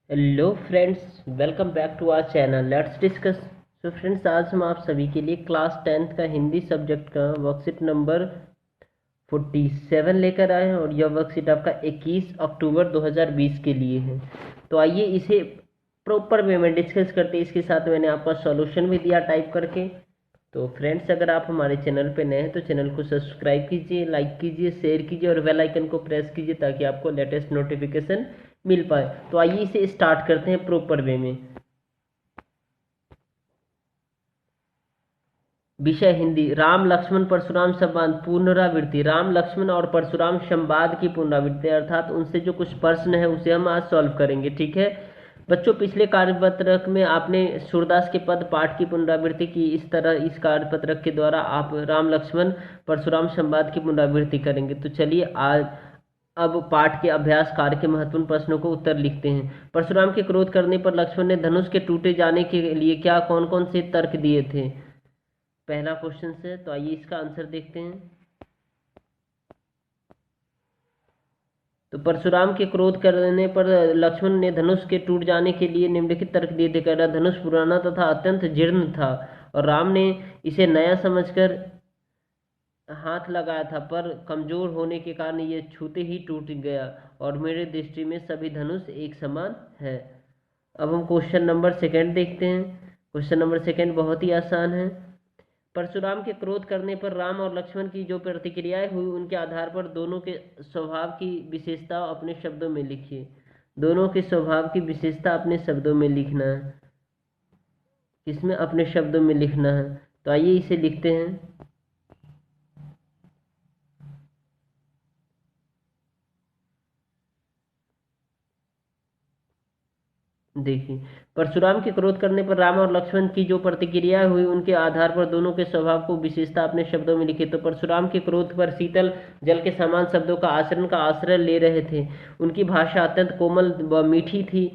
Hello friends, welcome back to our channel let's discuss. So friends, आज हम आप सभी के लिए क्लास 10th का हिंदी सब्जेक्ट का वर्कशीट नंबर 47 लेकर आए हैं और यह वर्कशीट आपका 21 अक्टूबर 2020 के लिए है। तो आइए इसे प्रॉपर वे में डिस्कस करते हैं। इसके साथ मैंने आपका सॉल्यूशन भी दिया टाइप करके। तो फ्रेंड्स, अगर आप हमारे चैनल पे नए हैं तो चैनल को सब्सक्राइब कीजिए, लाइक कीजिए, शेयर कीजिए और बेल आइकन को प्रेस कीजिए ताकि आपको लेटेस्ट नोटिफिकेशन मिल पाए। तो आइए इसे स्टार्ट करते हैं प्रॉपर वे में। विषय हिंदी। राम लक्ष्मण परशुराम संवाद पुनरावृत्ति। राम लक्ष्मण और परशुराम संवाद की पुनरावृत्ति, अर्थात उनसे जो कुछ प्रश्न है उसे हम आज सॉल्व करेंगे। ठीक है बच्चों, पिछले कार्यपत्रक में आपने सूरदास के पद पाठ की पुनरावृत्ति की। इस तरह इस कार्यपत्रक के द्वारा आप राम लक्ष्मण परशुराम संवाद की पुनरावृत्ति करेंगे। तो चलिए आज अब पाठ के अभ्यास कार्य के महत्वपूर्ण प्रश्नों को उत्तर लिखते हैं। परशुराम के क्रोध करने पर लक्ष्मण ने धनुष के टूटे जाने के लिए क्या कौन कौन से तर्क दिए थे? पहला क्वेश्चन से, तो आइए इसका आंसर देखते हैं। तो परशुराम के क्रोध करने पर लक्ष्मण ने धनुष के टूट जाने के लिए निम्नलिखित तर्क दिए थे। कह रहा धनुष पुराना तथा अत्यंत जीर्ण था और राम ने इसे नया समझकर हाथ लगाया था, पर कमजोर होने के कारण ये छूते ही टूट गया और मेरे दृष्टि में सभी धनुष एक समान है। अब हम क्वेश्चन नंबर सेकंड देखते हैं। क्वेश्चन नंबर सेकंड बहुत ही आसान है। परशुराम के क्रोध करने पर राम और लक्ष्मण की जो प्रतिक्रियाएं हुई उनके आधार पर दोनों के स्वभाव की विशेषता अपने शब्दों में लिखिए। दोनों के स्वभाव की विशेषता अपने शब्दों में लिखना है। किसमें? अपने शब्दों में लिखना है। तो आइए इसे लिखते हैं। देखिए, परशुराम के क्रोध करने पर राम और लक्ष्मण की जो प्रतिक्रिया हुई उनके आधार पर दोनों के स्वभाव को विशेषता अपने शब्दों में लिखे। तो परशुराम के क्रोध पर शीतल जल के समान शब्दों का आचरण का आश्रय ले रहे थे। उनकी भाषा अत्यंत कोमल व मीठी थी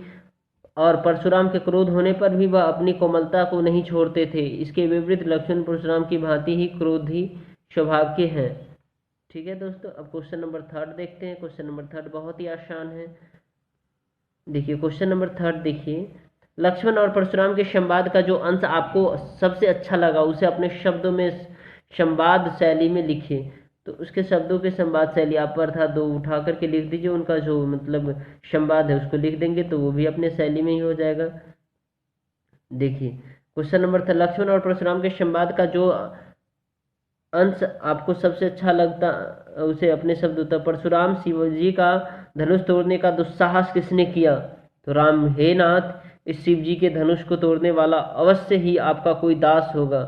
और परशुराम के क्रोध होने पर भी वह अपनी कोमलता को नहीं छोड़ते थे। इसके विपरीत लक्ष्मण परशुराम की भांति ही क्रोधी स्वभाव के हैं। ठीक है दोस्तों, अब क्वेश्चन नंबर थर्ड देखते हैं। क्वेश्चन नंबर थर्ड बहुत ही आसान है। देखिए क्वेश्चन नंबर थर्ड देखिए, लक्ष्मण और परशुराम के संवाद का जो अंश आपको सबसे अच्छा लगा उसे अपने शब्दों में संवाद शैली में लिखिए। तो उसके शब्दों के संवाद शैली आप अर्थात दो उठा करके लिख दीजिए। उनका जो मतलब संवाद है उसको लिख देंगे तो वो भी अपने शैली में ही हो जाएगा। देखिए क्वेश्चन नंबर था, लक्ष्मण और परशुराम के संवाद का जो अंश आपको सबसे अच्छा लगता उसे अपने शब्द उत्तर। परशुराम, शिवजी का धनुष तोड़ने का दुस्साहस किसने किया? तो राम, हे नाथ, इस शिव जी के धनुष को तोड़ने वाला अवश्य ही आपका कोई दास होगा।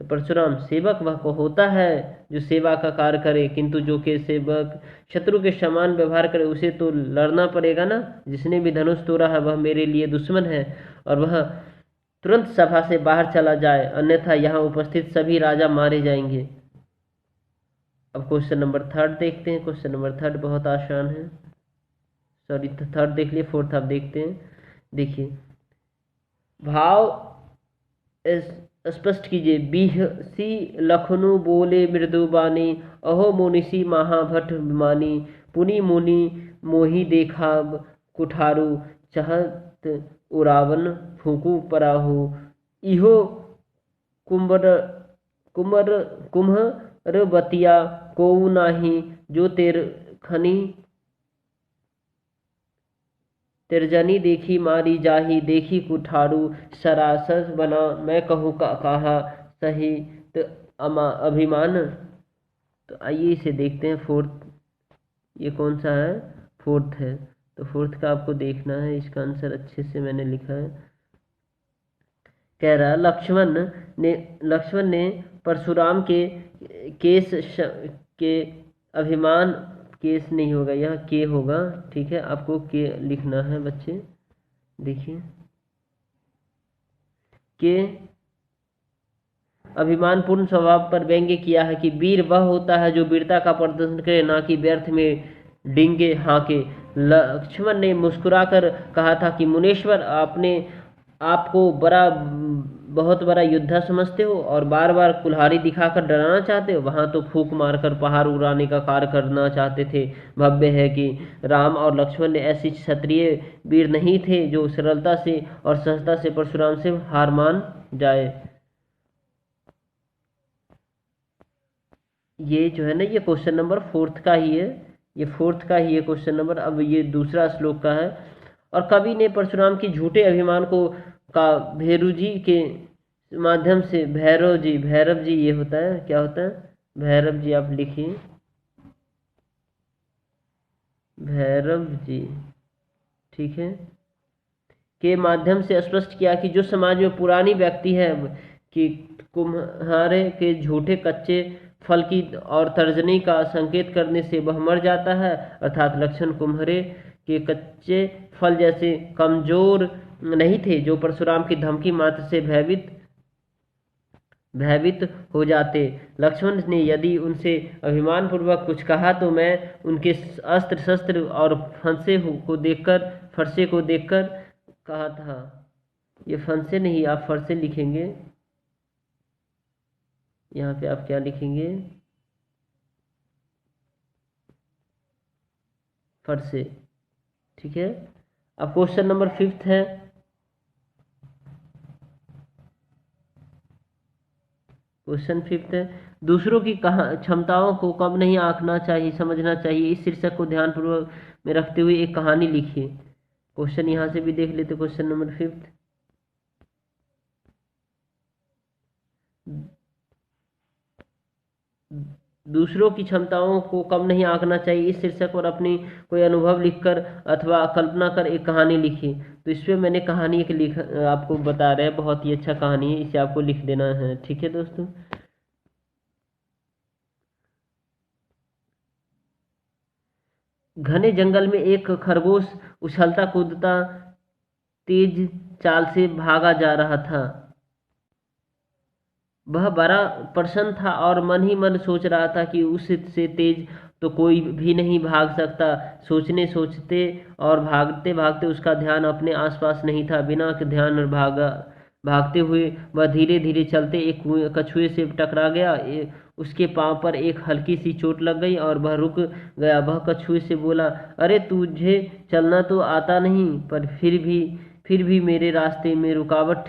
तो परशुराम, सेवक वह को होता है जो सेवा का कार्य करे, किंतु जो के सेवक शत्रु के समान व्यवहार करे उसे तो लड़ना पड़ेगा ना। जिसने भी धनुष तोड़ा है वह मेरे लिए दुश्मन है और वह तुरंत सभा से बाहर चला जाए, अन्यथा यहाँ उपस्थित सभी राजा मारे जाएंगे। अब क्वेश्चन नंबर थर्ड देखते हैं। क्वेश्चन नंबर थर्ड बहुत आसान है। सॉरी, थर्ड देख लिए, फोर्थ आप देखते हैं। देखिए, भाव स्पष्ट कीजिए। बिहसी लखनऊ बोले मृदुबानी, अहो मुनिषि महाभट मानी, पुनि मुनि मोहि देखा कुठारू, चहत उरावन फूकू पराहू, इहो कुंबर कुमर कुम्हर बतिया कोऊ नाही, जो तेर खनी तिरजनी देखी मारी जाही, देखी कुठारू सरासर बना, मैं कहूँ का कहा सही तो अभिमान। तो आइए इसे देखते हैं। फोर्थ, ये कौन सा है? फोर्थ है। तो फोर्थ का आपको देखना है। इसका आंसर अच्छे से मैंने लिखा है। कह रहा लक्ष्मण ने परशुराम के केस के अभिमान, केस नहीं होगा यहाँ, के होगा। ठीक है, आपको के लिखना है बच्चे। देखिए, के अभिमानपूर्ण स्वभाव पर व्यंग्य किया है कि वीर वह होता है जो वीरता का प्रदर्शन करे, ना कि व्यर्थ में डिंगे हाँके। लक्ष्मण ने मुस्कुराकर कहा था कि मुनीश्वर, आपने आपको बहुत बड़ा योद्धा समझते हो और बार बार कुल्हाड़ी दिखाकर डराना चाहते हो, वहाँ तो फूंक मारकर पहाड़ उड़ाने का कार्य करना चाहते थे। भव्य है कि राम और लक्ष्मण ने ऐसे क्षत्रिय वीर नहीं थे जो सरलता से और सहजता से परशुराम से हार मान जाए। ये जो है ना, ये क्वेश्चन नंबर फोर्थ का ही है, ये फोर्थ का ही है क्वेश्चन नंबर। अब ये दूसरा श्लोक का है। और कवि ने परशुराम के झूठे अभिमान को का भैरू जी के माध्यम से, भैरव जी ये होता है, क्या होता है, भैरव जी आप लिखिए, भैरव जी, ठीक है, के माध्यम से स्पष्ट किया कि जो समाज में पुरानी व्यक्ति है कि कुम्हारे के झूठे कच्चे फल की और तर्जनी का संकेत करने से वह मर जाता है, अर्थात लक्षण कुम्हारे के कच्चे फल जैसे कमजोर नहीं थे जो परशुराम की धमकी मात्र से भयभीत हो जाते। लक्ष्मण ने यदि उनसे अभिमान पूर्वक कुछ कहा तो मैं उनके अस्त्र शस्त्र और फरसे को देखकर कहा था। ये फंसे नहीं, आप फरसे लिखेंगे, यहाँ पे आप क्या लिखेंगे, फरसे, ठीक है। अब क्वेश्चन नंबर फिफ्थ है। क्वेश्चन फिफ्थ है, दूसरों की क्षमताओं को कम नहीं आंकना चाहिए, समझना चाहिए। इस शीर्षक को ध्यानपूर्वक में रखते हुए एक कहानी लिखिए। क्वेश्चन यहाँ से भी देख लेते, क्वेश्चन नंबर फिफ्थ, दूसरों की क्षमताओं को कम नहीं आंकना चाहिए। इस शीर्षक पर अपनी कोई अनुभव लिखकर अथवा कल्पना कर एक कहानी लिखी। तो इस पे मैंने कहानी एक लिख आपको बता रहे हैं, बहुत ही अच्छा कहानी है, इसे आपको लिख देना है, ठीक है दोस्तों। घने जंगल में एक खरगोश उछलता कूदता तेज चाल से भागा जा रहा था। वह बड़ा प्रसन्न था और मन ही मन सोच रहा था कि उससे तेज तो कोई भी नहीं भाग सकता। सोचने सोचते और भागते भागते उसका ध्यान अपने आसपास नहीं था। बिना ध्यान भागते हुए वह धीरे धीरे चलते एक कछुए से टकरा गया। उसके पांव पर एक हल्की सी चोट लग गई और वह रुक गया। वह कछुए से बोला, अरे तुझे चलना तो आता नहीं, पर फिर भी मेरे रास्ते में रुकावट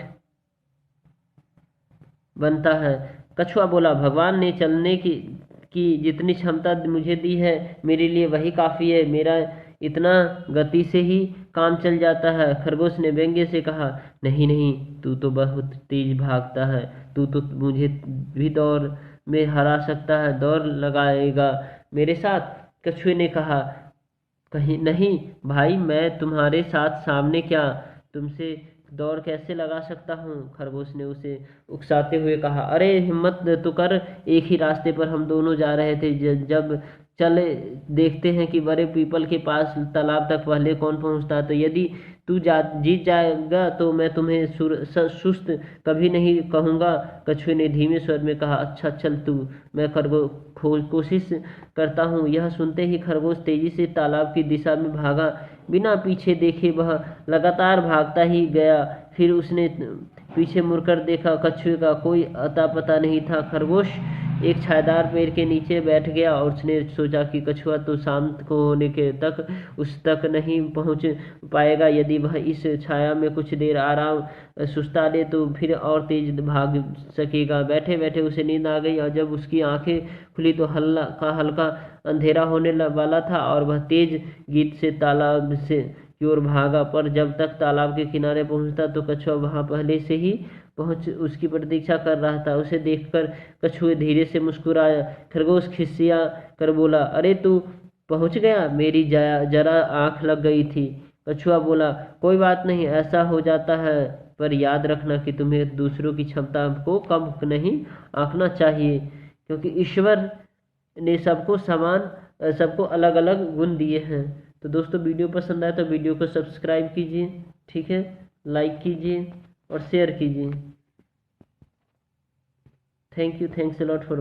बनता है। कछुआ बोला, भगवान ने चलने की जितनी क्षमता मुझे दी है मेरे लिए वही काफ़ी है। मेरा इतना गति से ही काम चल जाता है। खरगोश ने व्यंग्य से कहा, नहीं नहीं, तू तो बहुत तेज भागता है, तू तो मुझे भी दौड़ में हरा सकता है, दौड़ लगाएगा मेरे साथ। कछुए ने कहा, कहीं नहीं भाई, मैं तुम्हारे साथ सामने क्या तुमसे दौड़ कैसे लगा सकता हूँ। खरगोश ने उसे उकसाते हुए कहा, अरे हिम्मत तो कर, एक ही रास्ते पर हम दोनों जा रहे थे, जब चले देखते हैं कि बड़े पीपल के पास तालाब तक पहले कौन पहुँचता है। तो यदि तू जीत जाएगा तो मैं तुम्हें सुस्त कभी नहीं कहूँगा। कछुए ने धीमे स्वर में कहा, अच्छा चल तू, मैं कोशिश करता हूँ। यह सुनते ही खरगोश तेजी से तालाब की दिशा में भागा। बिना पीछे देखे वह लगातार भागता ही गया। फिर उसने पीछे मुड़कर देखा, कछुए का कोई अता पता नहीं था। खरगोश एक छायादार पेड़ के नीचे बैठ गया और उसने सोचा कि कछुआ तो शाम को होने के तक उस तक नहीं पहुंच पाएगा। यदि वह इस छाया में कुछ देर आराम सुस्ता ले तो फिर और तेज भाग सकेगा। बैठे बैठे उसे नींद आ गई और जब उसकी आंखें खुली तो हल्का अंधेरा होने वाला था और वह तेज गति से तालाब से की ओर भागा। पर जब तक तालाब के किनारे पहुंचता तो कछुआ वहां पहले से ही पहुंच उसकी प्रतीक्षा कर रहा था। उसे देखकर कछुए धीरे से मुस्कुराया। खरगोश खिसिया कर बोला, अरे तू पहुंच गया, मेरी जरा आंख लग गई थी। कछुआ बोला, कोई बात नहीं, ऐसा हो जाता है, पर याद रखना कि तुम्हें दूसरों की क्षमता को कम नहीं आंकना चाहिए, क्योंकि ईश्वर ने सबको अलग अलग गुण दिए हैं। तो दोस्तों, वीडियो पसंद आए तो वीडियो को सब्सक्राइब कीजिए, ठीक है, लाइक कीजिए और शेयर कीजिए। Thank you, thanks a lot for